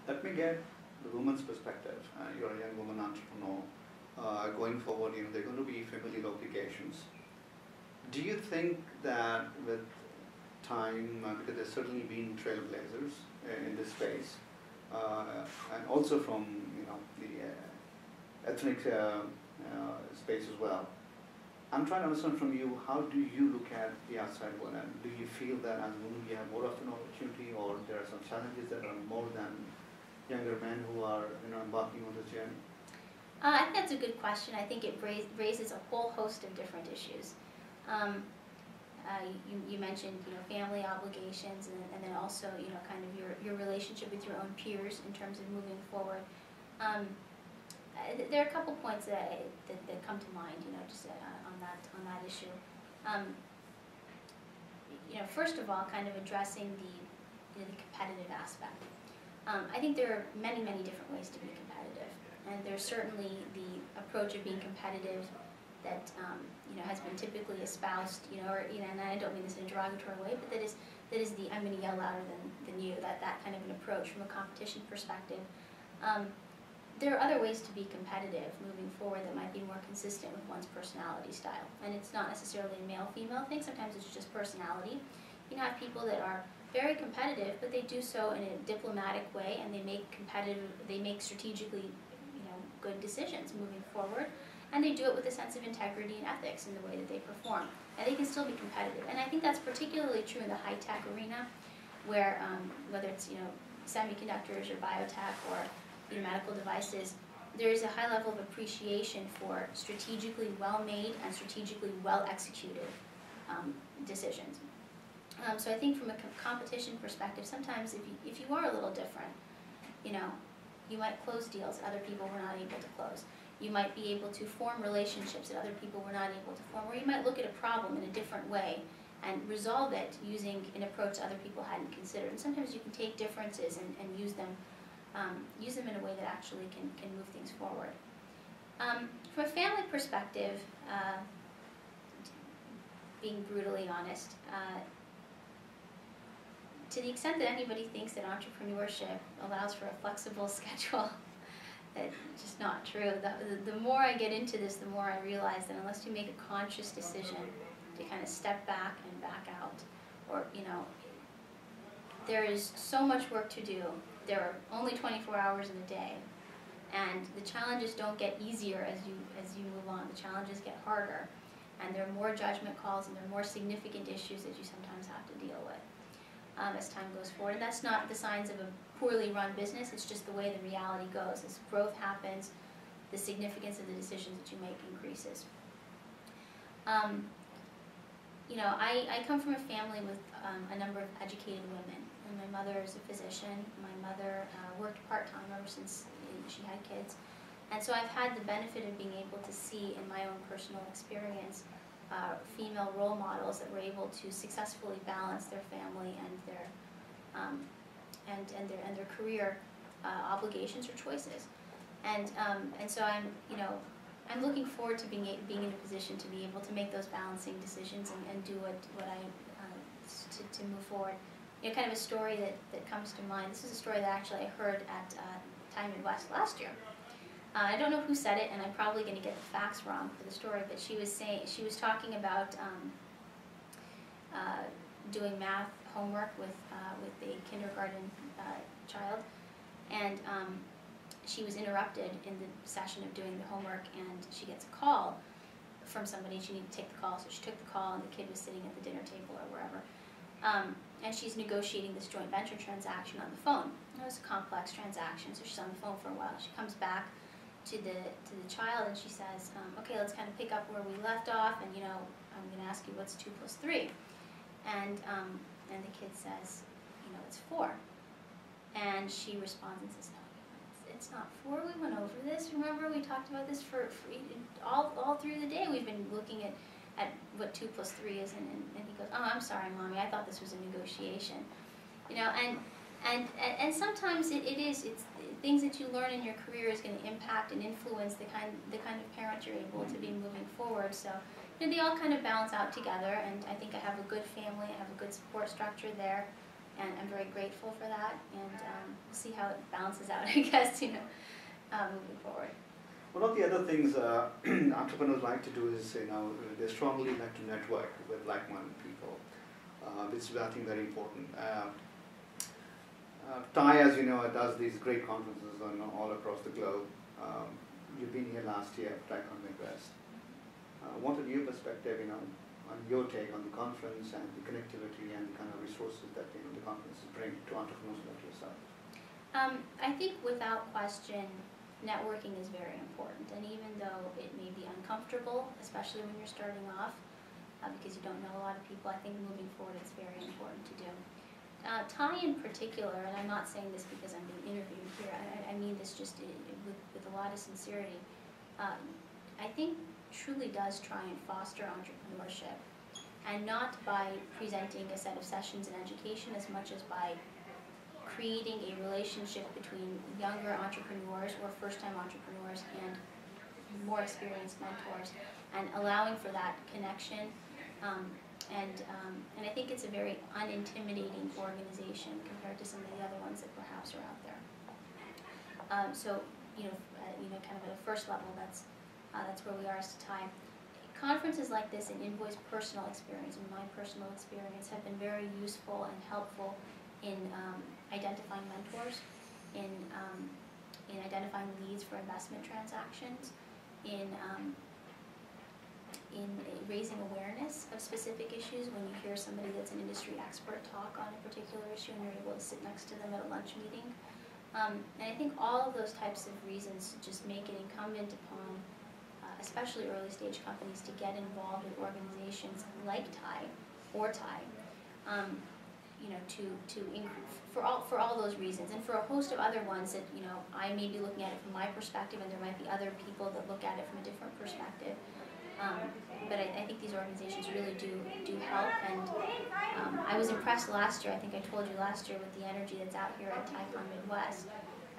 Let me get the woman's perspective. You're a young woman entrepreneur. Going forward, there are going to be familial obligations. Do you think that with time, because there's certainly been trailblazers in this space, and also from the ethnic space as well. I'm trying to understand from you, how do you look at the outside world, and do you feel that as a woman you have more of an opportunity, or there are some challenges that are more than younger men who are embarking on this journey? I think that's a good question. I think it raises a whole host of different issues. You mentioned family obligations, and then also kind of your relationship with your own peers in terms of moving forward. There are a couple points that come to mind, just on that issue. First of all, kind of addressing the competitive aspect. I think there are many different ways to be competitive, and there's certainly the approach of being competitive that has been typically espoused, and I don't mean this in a derogatory way, but that is the I'm going to yell louder than you, that kind of an approach from a competition perspective. There are other ways to be competitive moving forward that might be more consistent with one's personality style, and it's not necessarily a male-female thing. Sometimes it's just personality. You can have people that are very competitive, but they do so in a diplomatic way, and they make strategically, good decisions moving forward, and they do it with a sense of integrity and ethics in the way that they perform, and they can still be competitive. And I think that's particularly true in the high-tech arena, where whether it's semiconductors or biotech or medical devices, there is a high level of appreciation for strategically well-made and strategically well-executed decisions. So I think from a competition perspective, sometimes if you are a little different, you might close deals that other people were not able to close. You might be able to form relationships that other people were not able to form, or you might look at a problem in a different way and resolve it using an approach other people hadn't considered. And sometimes you can take differences and use them in a way that actually can move things forward. From a family perspective, being brutally honest, to the extent that anybody thinks that entrepreneurship allows for a flexible schedule, that's just not true. The more I get into this, the more I realize that unless you make a conscious decision to kind of step back and back out, or there is so much work to do. There are only 24 hours in a day, and the challenges don't get easier as you move on. The challenges get harder, and there are more judgment calls, and there are more significant issues that you sometimes have to deal with as time goes forward. And that's not the signs of a poorly run business. It's just the way the reality goes. As growth happens, the significance of the decisions that you make increases. I come from a family with a number of educated women. And my mother is a physician. My mother worked part-time ever since she had kids. And so I've had the benefit of being able to see in my own personal experience female role models that were able to successfully balance their family and their career obligations or choices. And so I'm looking forward to being in a position to be able to make those balancing decisions and do what I to move forward. Kind of a story that comes to mind. This is a story that actually I heard at Time in West last year. I don't know who said it, and I'm probably going to get the facts wrong for the story, but she was talking about doing math homework with a kindergarten child, and she was interrupted in the session of doing the homework, and she gets a call from somebody. She needed to take the call, so she took the call, and the kid was sitting at the dinner table or wherever. And she's negotiating this joint venture transaction on the phone. It was a complex transaction, so she's on the phone for a while. She comes back to the child and she says, okay, let's kind of pick up where we left off, and I'm going to ask you what's 2 plus 3. And the kid says, it's 4. And she responds and says, no, it's not 4. We went over this. Remember, we talked about this for all through the day. We've been looking at what 2 plus 3 is, and he goes, oh, I'm sorry, Mommy, I thought this was a negotiation. And sometimes it's things that you learn in your career is going to impact and influence the kind of parent you're able to be moving forward. So they all kind of balance out together, and I think I have a good family, I have a good support structure there, and I'm very grateful for that, and we'll see how it balances out, I guess, moving forward. One of the other things entrepreneurs like to do is, they strongly like to network with like-minded people, which is, I think, very important. Thai, as you know, does these great conferences all across the globe. You've been here last year at Tiecon Midwest. What are your perspective, on your take on the conference and the connectivity and the kind of resources that the conferences bring to entrepreneurs like yourself? I think without question, networking is very important, and even though it may be uncomfortable, especially when you're starting off, because you don't know a lot of people, I think moving forward it's very important to do. Thai in particular, and I'm not saying this because I'm being interviewed here, I mean this just with a lot of sincerity, I think truly does try and foster entrepreneurship, and not by presenting a set of sessions in education as much as by creating a relationship between younger entrepreneurs or first-time entrepreneurs and more experienced mentors, and allowing for that connection. And I think it's a very unintimidating organization compared to some of the other ones that perhaps are out there. So kind of at a first level, that's where we are as to Thai. Conferences like this, and Invoi's personal experience and my personal experience, have been very useful and helpful in identifying mentors, in identifying leads for investment transactions, in raising awareness of specific issues. When you hear somebody that's an industry expert talk on a particular issue and you're able to sit next to them at a lunch meeting. And I think all of those types of reasons just make it incumbent upon, especially early stage companies, to get involved with organizations like Thai or Thai, for all those reasons, and for a host of other ones that I may be looking at it from my perspective, and there might be other people that look at it from a different perspective. But I think these organizations really do help, and I was impressed last year. I think I told you last year with the energy that's out here at Tiecon Midwest,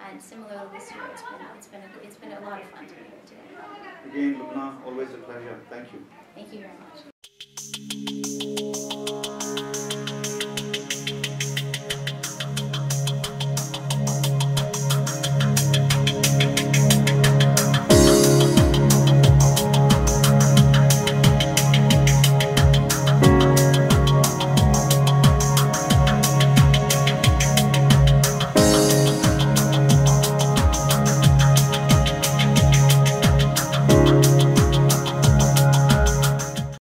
and similarly this year, it's been a lot of fun to be here today. Again, Lubna, always a pleasure. Thank you. Thank you very much.